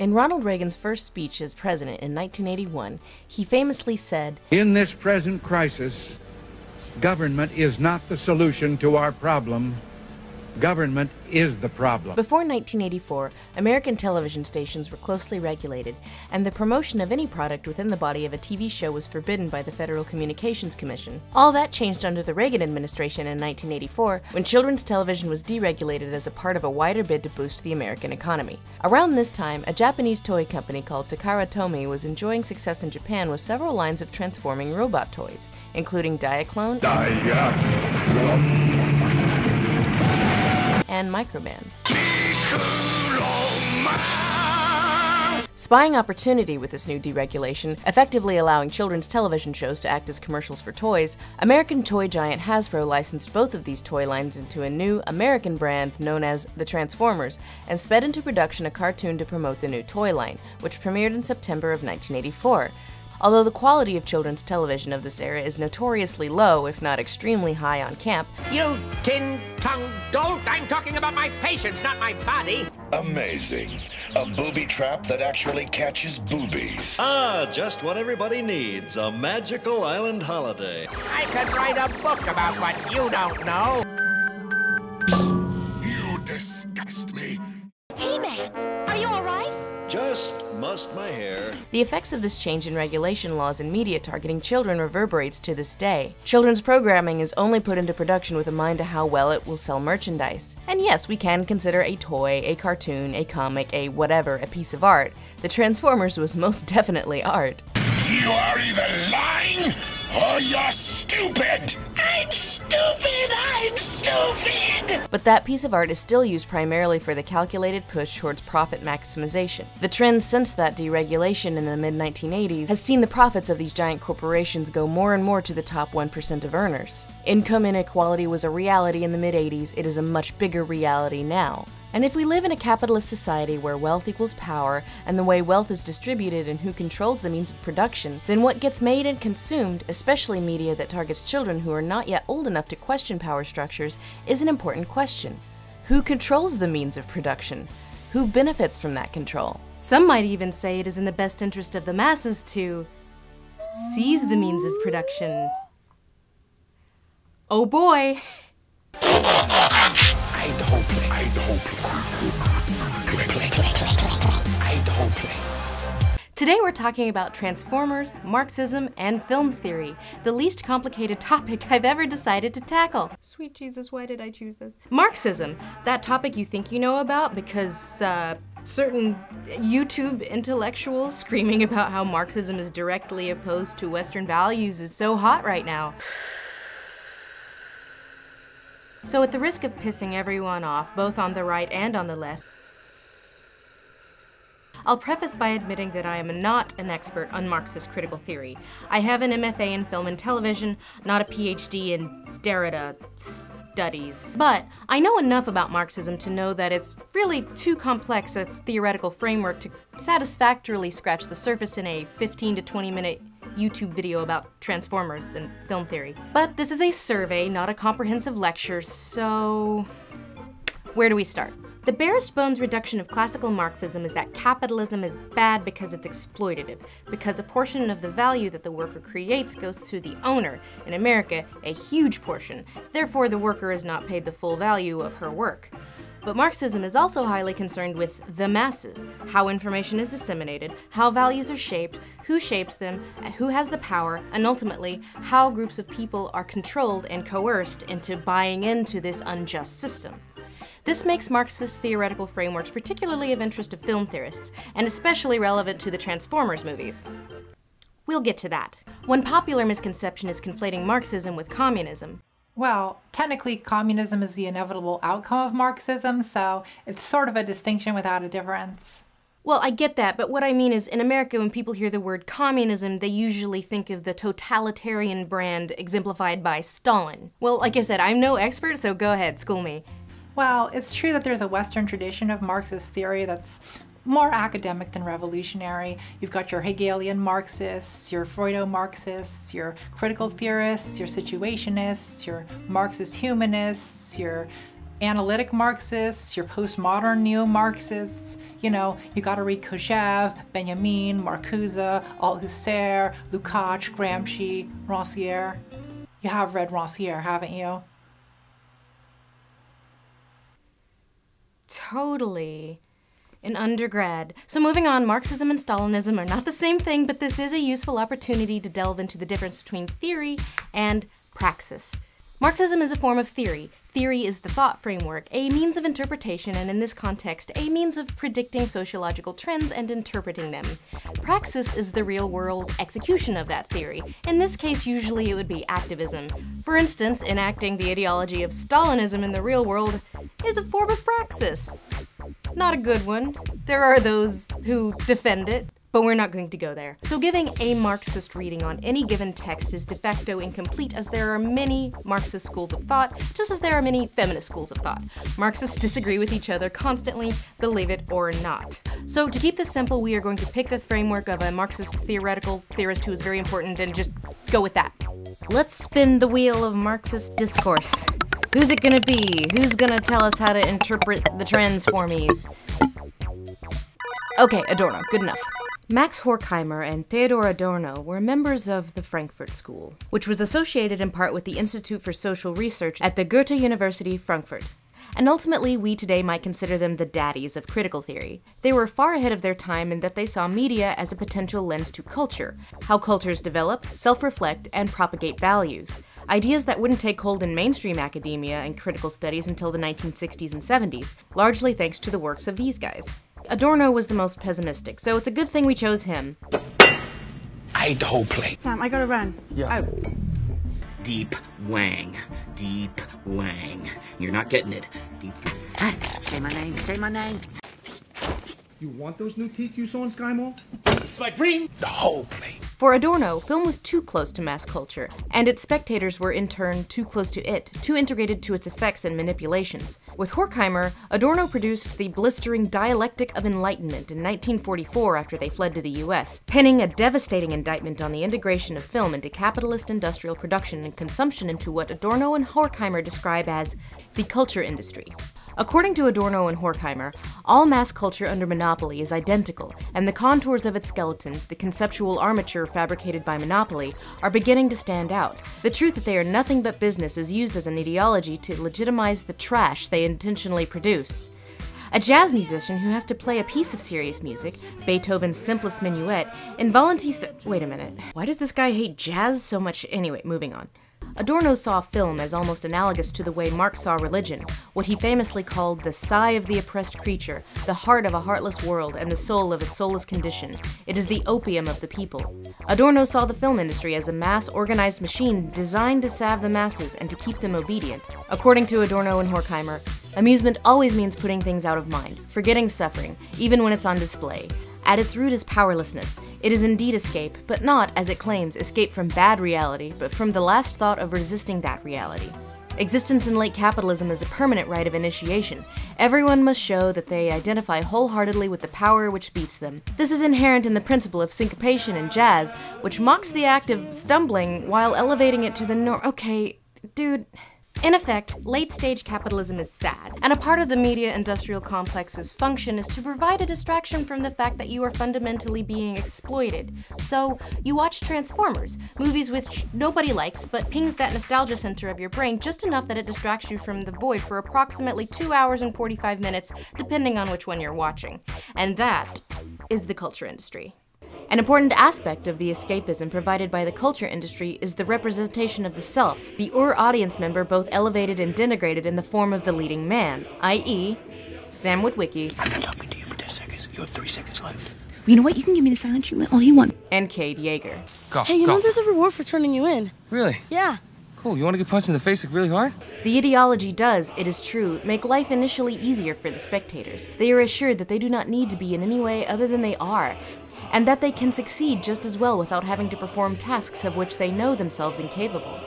In Ronald Reagan's first speech as president in 1981, he famously said, "In this present crisis, government is not the solution to our problem. Government is the problem." Before 1984, American television stations were closely regulated, and the promotion of any product within the body of a TV show was forbidden by the Federal Communications Commission. All that changed under the Reagan administration in 1984, when children's television was deregulated as a part of a wider bid to boost the American economy. Around this time, a Japanese toy company called Takara Tomy was enjoying success in Japan with several lines of transforming robot toys, including Diaclone and Microman. Spying opportunity with this new deregulation, effectively allowing children's television shows to act as commercials for toys, American toy giant Hasbro licensed both of these toy lines into a new American brand known as the Transformers, and sped into production a cartoon to promote the new toy line, which premiered in September of 1984. Although the quality of children's television of this era is notoriously low, if not extremely high on camp. You tin-tongued dolt! I'm talking about my patience, not my body! Amazing. A booby trap that actually catches boobies. Ah, just what everybody needs. A magical island holiday. I could write a book about what you don't know! You disgust me. Hey man, are you alright? Just mussed my hair. The effects of this change in regulation laws and media targeting children reverberates to this day. Children's programming is only put into production with a mind to how well it will sell merchandise. And yes, we can consider a toy, a cartoon, a comic, a whatever, a piece of art. The Transformers was most definitely art. You are either lying or you're stupid. I'm stupid. I'm stupid. But that piece of art is still used primarily for the calculated push towards profit maximization. The trend since that deregulation in the mid-1980s has seen the profits of these giant corporations go more and more to the top 1% of earners. Income inequality was a reality in the mid-80s, it is a much bigger reality now. And if we live in a capitalist society where wealth equals power, and the way wealth is distributed and who controls the means of production, then what gets made and consumed, especially media that targets children who are not yet old enough to question power structures, is an important question. Who controls the means of production? Who benefits from that control? Some might even say it is in the best interest of the masses to seize the means of production. Oh boy! Today we're talking about Transformers, Marxism, and film theory, the least complicated topic I've ever decided to tackle. Sweet Jesus, why did I choose this? Marxism, that topic you think you know about because, certain YouTube intellectuals screaming about how Marxism is directly opposed to Western values is so hot right now. So at the risk of pissing everyone off, both on the right and on the left, I'll preface by admitting that I am not an expert on Marxist critical theory. I have an MFA in film and television, not a PhD in Derrida studies. But I know enough about Marxism to know that it's really too complex a theoretical framework to satisfactorily scratch the surface in a 15 to 20 minute YouTube video about Transformers and film theory. But this is a survey, not a comprehensive lecture, so where do we start? The barest bones reduction of classical Marxism is that capitalism is bad because it's exploitative, because a portion of the value that the worker creates goes to the owner, in America, a huge portion. Therefore, the worker is not paid the full value of her work. But Marxism is also highly concerned with the masses, how information is disseminated, how values are shaped, who shapes them, who has the power, and ultimately, how groups of people are controlled and coerced into buying into this unjust system. This makes Marxist theoretical frameworks particularly of interest to film theorists, and especially relevant to the Transformers movies. We'll get to that. One popular misconception is conflating Marxism with communism. Well, technically communism is the inevitable outcome of Marxism, so it's sort of a distinction without a difference. Well, I get that, but what I mean is in America when people hear the word communism, they usually think of the totalitarian brand exemplified by Stalin. Well, like I said, I'm no expert, so go ahead, school me. Well, it's true that there's a Western tradition of Marxist theory that's more academic than revolutionary. You've got your Hegelian Marxists, your Freudo-Marxists, your critical theorists, your situationists, your Marxist humanists, your analytic Marxists, your postmodern neo-Marxists. You know, you gotta read Kojève, Benjamin, Marcuse, Althusser, Lukács, Gramsci, Rancière. You have read Rancière, haven't you? Totally. In undergrad. So moving on, Marxism and Stalinism are not the same thing, but this is a useful opportunity to delve into the difference between theory and praxis. Marxism is a form of theory. Theory is the thought framework, a means of interpretation, and in this context, a means of predicting sociological trends and interpreting them. Praxis is the real-world execution of that theory. In this case, usually it would be activism. For instance, enacting the ideology of Stalinism in the real world is a form of praxis. Not a good one. There are those who defend it, but we're not going to go there. So giving a Marxist reading on any given text is de facto incomplete, as there are many Marxist schools of thought, just as there are many feminist schools of thought. Marxists disagree with each other constantly, believe it or not. So to keep this simple, we are going to pick the framework of a Marxist theoretical theorist who is very important and just go with that. Let's spin the wheel of Marxist discourse. Who's it gonna be? Who's gonna tell us how to interpret the transformies? Okay, Adorno, good enough. Max Horkheimer and Theodor Adorno were members of the Frankfurt School, which was associated in part with the Institute for Social Research at the Goethe University, Frankfurt. And ultimately, we today might consider them the daddies of critical theory. They were far ahead of their time in that they saw media as a potential lens to culture, how cultures develop, self-reflect, and propagate values. Ideas that wouldn't take hold in mainstream academia and critical studies until the 1960s and 70s, largely thanks to the works of these guys. Adorno was the most pessimistic, so it's a good thing we chose him. I ate the whole plate. Sam, I gotta run. Yeah. Oh. Deep Wang. Deep Wang. You're not getting it. Deep. Say my name. Say my name. You want those new teeth you saw in Sky Mall? It's my dream. The whole plate. For Adorno, film was too close to mass culture, and its spectators were in turn too close to it, too integrated to its effects and manipulations. With Horkheimer, Adorno produced the blistering Dialectic of Enlightenment in 1944 after they fled to the US, penning a devastating indictment on the integration of film into capitalist industrial production and consumption into what Adorno and Horkheimer describe as the culture industry. According to Adorno and Horkheimer, all mass culture under monopoly is identical, and the contours of its skeleton, the conceptual armature fabricated by monopoly, are beginning to stand out. The truth that they are nothing but business is used as an ideology to legitimize the trash they intentionally produce. A jazz musician who has to play a piece of serious music, Beethoven's simplest minuet, wait a minute. Why does this guy hate jazz so much? Anyway, moving on. Adorno saw film as almost analogous to the way Marx saw religion, what he famously called the sigh of the oppressed creature, the heart of a heartless world, and the soul of a soulless condition. It is the opium of the people. Adorno saw the film industry as a mass organized machine designed to salve the masses and to keep them obedient. According to Adorno and Horkheimer, amusement always means putting things out of mind, forgetting suffering, even when it's on display. At its root is powerlessness. It is indeed escape, but not, as it claims, escape from bad reality, but from the last thought of resisting that reality. Existence in late capitalism is a permanent rite of initiation. Everyone must show that they identify wholeheartedly with the power which beats them. This is inherent in the principle of syncopation in jazz, which mocks the act of stumbling while elevating it to the Okay, dude. In effect, late-stage capitalism is sad, and a part of the media-industrial complex's function is to provide a distraction from the fact that you are fundamentally being exploited. So, you watch Transformers, movies which nobody likes, but pings that nostalgia center of your brain just enough that it distracts you from the void for approximately 2 hours and 45 minutes, depending on which one you're watching. And that is the culture industry. An important aspect of the escapism provided by the culture industry is the representation of the self, the audience member both elevated and denigrated in the form of the leading man, i.e., Sam Witwicky. I'm not talking to you for 10 seconds. You have 3 seconds left. Well, you know what? You can give me the silent treatment all you want. And Cade Yeager. Go, Hey, you know there's a reward for turning you in. Really? Yeah. Cool. You want to get punched in the face like really hard? The ideology does, it is true, make life initially easier for the spectators. They are assured that they do not need to be in any way other than they are, and that they can succeed just as well without having to perform tasks of which they know themselves incapable.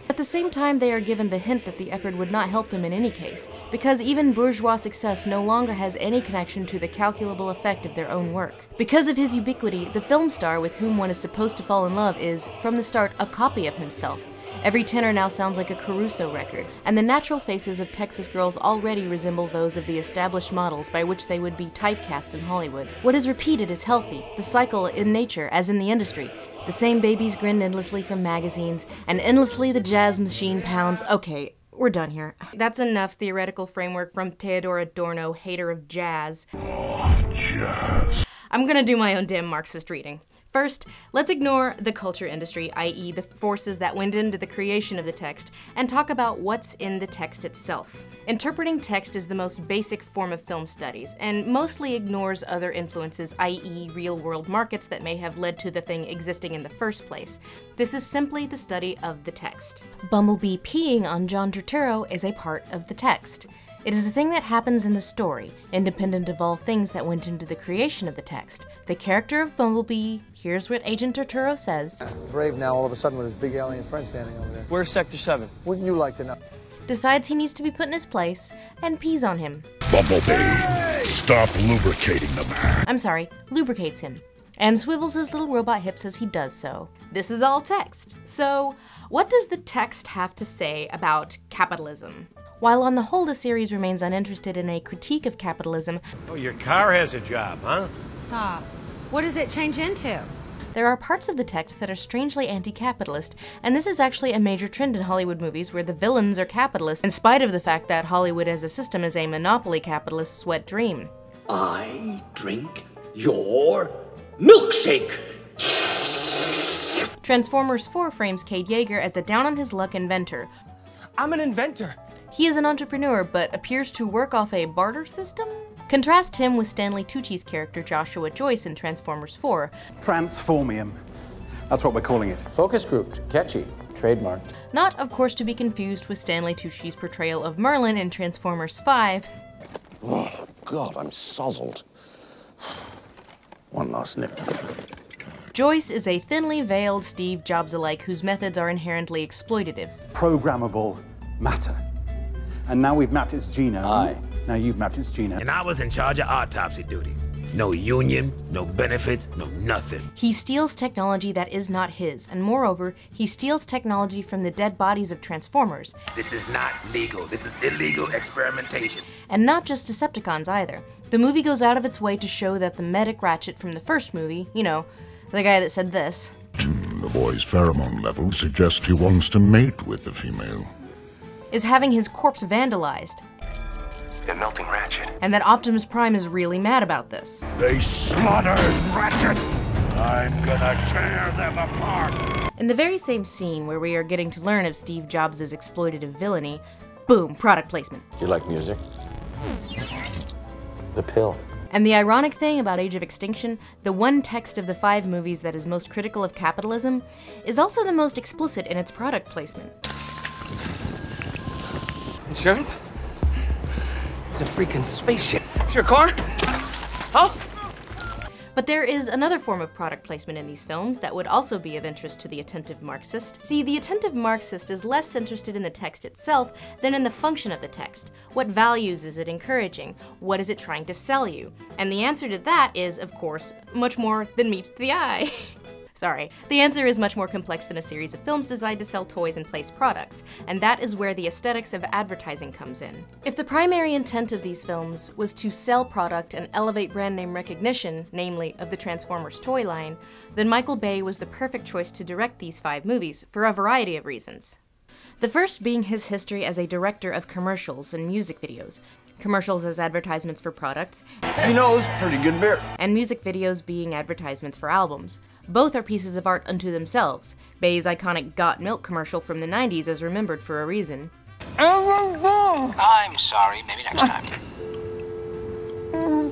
At the same time, they are given the hint that the effort would not help them in any case, because even bourgeois success no longer has any connection to the calculable effect of their own work. Because of his ubiquity, the film star with whom one is supposed to fall in love is, from the start, a copy of himself. Every tenor now sounds like a Caruso record, and the natural faces of Texas girls already resemble those of the established models by which they would be typecast in Hollywood. What is repeated is healthy, the cycle in nature as in the industry. The same babies grin endlessly from magazines, and endlessly the jazz machine pounds. Okay, we're done here. That's enough theoretical framework from Theodor Adorno, hater of jazz. Jazz. I'm gonna do my own damn Marxist reading. First, let's ignore the culture industry, i.e. the forces that went into the creation of the text, and talk about what's in the text itself. Interpreting text is the most basic form of film studies, and mostly ignores other influences, i.e. real-world markets that may have led to the thing existing in the first place. This is simply the study of the text. Bumblebee peeing on John Turturro is a part of the text. It is a thing that happens in the story, independent of all things that went into the creation of the text. The character of Bumblebee hears what Agent Turturro says. Brave now, all of a sudden, with his big alien friend standing over there. Where's Sector 7? Wouldn't you like to know? Decides he needs to be put in his place, and pees on him. Bumblebee, stop lubricating the man. I'm sorry, lubricates him. And swivels his little robot hips as he does so. This is all text. So, what does the text have to say about capitalism? While on the whole the series remains uninterested in a critique of capitalism, Oh, your car has a job, huh? Stop. What does it change into? there are parts of the text that are strangely anti-capitalist, and this is actually a major trend in Hollywood movies where the villains are capitalists, in spite of the fact that Hollywood as a system is a monopoly capitalist's wet dream. I drink your milkshake. Transformers 4 frames Cade Yeager as a down-on-his-luck inventor. I'm an inventor. He is an entrepreneur, but appears to work off a barter system? Contrast him with Stanley Tucci's character Joshua Joyce in Transformers 4. Transformium. That's what we're calling it. Focus grouped. Catchy. Trademarked. Not, of course, to be confused with Stanley Tucci's portrayal of Merlin in Transformers 5. Oh, God, I'm sozzled. One last nip. Joyce is a thinly veiled Steve Jobs-alike whose methods are inherently exploitative. Programmable matter. And now we've mapped its genome. Aye. Now you've mapped its genome. And I was in charge of autopsy duty. No union, no benefits, no nothing. He steals technology that is not his, and moreover, he steals technology from the dead bodies of Transformers. This is not legal. This is illegal experimentation. And not just Decepticons either. The movie goes out of its way to show that the medic Ratchet from the first movie, you know, the guy that said this. The boy's pheromone level suggests he wants to mate with the female. Is having his corpse vandalized. They're melting Ratchet. And that Optimus Prime is really mad about this. They slaughtered Ratchet! I'm gonna tear them apart! In the very same scene where we are getting to learn of Steve Jobs' exploitative villainy, boom, product placement. You like music? The pill. And the ironic thing about Age of Extinction, the one text of the 5 movies that is most critical of capitalism, is also the most explicit in its product placement. Insurance? It's a freaking spaceship. It's your car? Huh? But there is another form of product placement in these films that would also be of interest to the attentive Marxist. See, the attentive Marxist is less interested in the text itself than in the function of the text. What values is it encouraging? What is it trying to sell you? And the answer to that is, of course, much more than meets the eye. Sorry, the answer is much more complex than a series of films designed to sell toys and place products, and that is where the aesthetics of advertising comes in. If the primary intent of these films was to sell product and elevate brand name recognition, namely of the Transformers toy line, then Michael Bay was the perfect choice to direct these 5 movies, for a variety of reasons. The first being his history as a director of commercials and music videos. Commercials as advertisements for products. You know, it's pretty good beer. And music videos being advertisements for albums. Both are pieces of art unto themselves. Bay's iconic Got Milk commercial from the 90s is remembered for a reason. I'm sorry, maybe next time.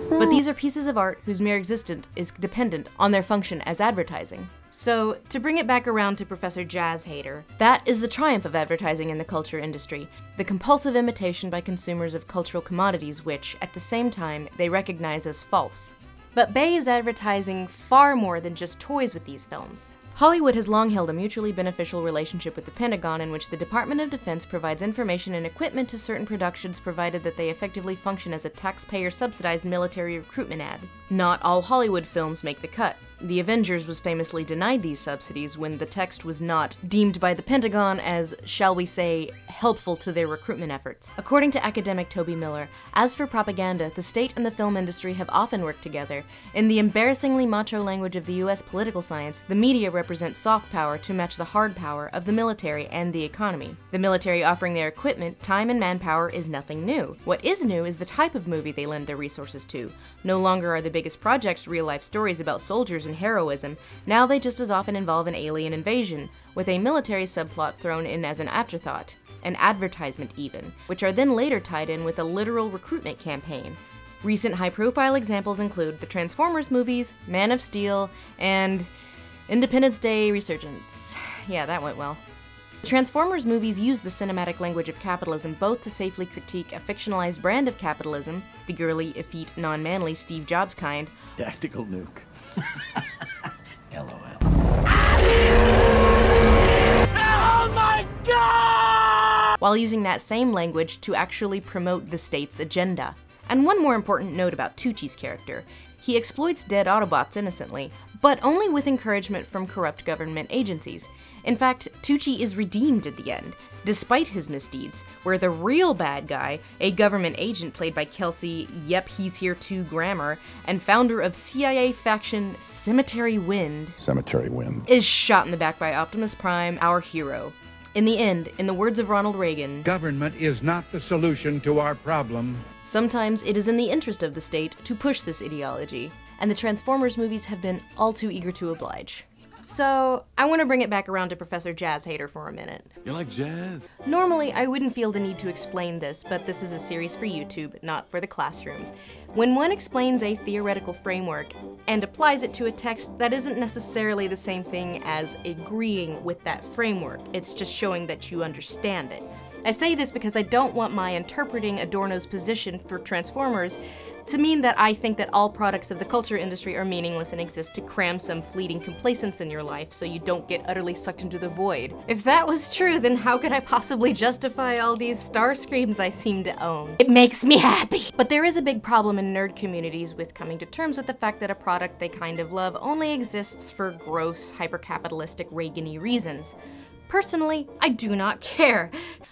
But these are pieces of art whose mere existence is dependent on their function as advertising. So, to bring it back around to Professor Jazz Hater, that is the triumph of advertising in the culture industry, the compulsive imitation by consumers of cultural commodities which, at the same time, they recognize as false. But Bay is advertising far more than just toys with these films. Hollywood has long held a mutually beneficial relationship with the Pentagon in which the Department of Defense provides information and equipment to certain productions provided that they effectively function as a taxpayer-subsidized military recruitment ad. Not all Hollywood films make the cut. The Avengers was famously denied these subsidies when the text was not deemed by the Pentagon as, shall we say, helpful to their recruitment efforts. According to academic Toby Miller, as for propaganda, the state and the film industry have often worked together. In the embarrassingly macho language of the US political science, the media represents soft power to match the hard power of the military and the economy. The military offering their equipment, time, and manpower is nothing new. What is new is the type of movie they lend their resources to. No longer are the biggest projects real-life stories about soldiers and heroism, now they just as often involve an alien invasion, with a military subplot thrown in as an afterthought, an advertisement even, which are then later tied in with a literal recruitment campaign. Recent high-profile examples include the Transformers movies, Man of Steel, and Independence Day Resurgence. Yeah, that went well. The Transformers movies use the cinematic language of capitalism both to safely critique a fictionalized brand of capitalism, the girly, effete, non-manly Steve Jobs kind. Tactical nuke. LOL. Oh my God! While using that same language to actually promote the state's agenda. And one more important note about Tucci's character. He exploits dead Autobots innocently, but only with encouragement from corrupt government agencies. In fact, Tucci is redeemed at the end, despite his misdeeds, where the real bad guy, a government agent played by Kelsey Yep He's Here Too Grammer, and founder of CIA faction Cemetery Wind, is shot in the back by Optimus Prime, our hero. In the end, in the words of Ronald Reagan, government is not the solution to our problem. Sometimes it is in the interest of the state to push this ideology, and the Transformers movies have been all too eager to oblige. So, I want to bring it back around to Professor Jazz Hater for a minute. You like jazz? Normally, I wouldn't feel the need to explain this, but this is a series for YouTube, not for the classroom. When one explains a theoretical framework and applies it to a text, that isn't necessarily the same thing as agreeing with that framework. It's just showing that you understand it. I say this because I don't want my interpreting Adorno's position for Transformers to mean that I think that all products of the culture industry are meaningless and exist to cram some fleeting complacence in your life so you don't get utterly sucked into the void. If that was true, then how could I possibly justify all these Starscreams I seem to own? It makes me happy! But there is a big problem in nerd communities with coming to terms with the fact that a product they kind of love only exists for gross, hyper-capitalistic, Reagan-y reasons. Personally, I do not care.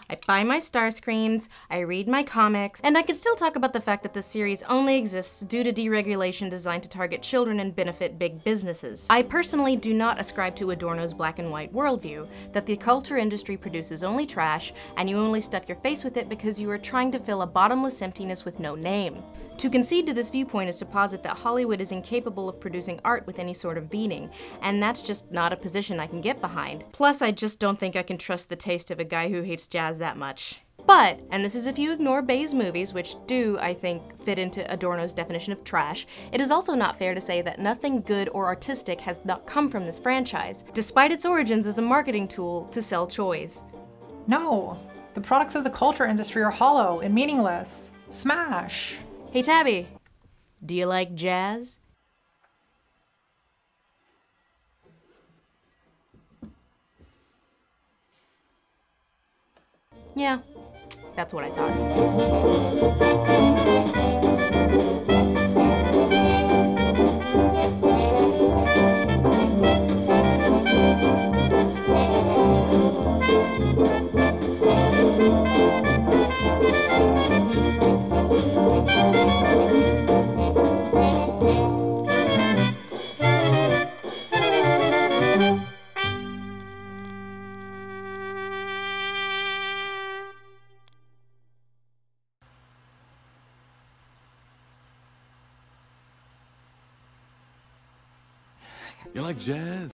I buy my Starscreams, I read my comics, and I can still talk about the fact that this series only exists due to deregulation designed to target children and benefit big businesses. I personally do not ascribe to Adorno's black and white worldview, that the culture industry produces only trash, and you only stuff your face with it because you are trying to fill a bottomless emptiness with no name. To concede to this viewpoint is to posit that Hollywood is incapable of producing art with any sort of meaning, and that's just not a position I can get behind. Plus, I just don't think I can trust the taste of a guy who hates jazz that much. But, and this is if you ignore Bay's movies, which do, I think, fit into Adorno's definition of trash, it is also not fair to say that nothing good or artistic has not come from this franchise, despite its origins as a marketing tool to sell toys. No, the products of the culture industry are hollow and meaningless. Smash! Hey Tabby, do you like jazz? Yeah, that's what I You like jazz?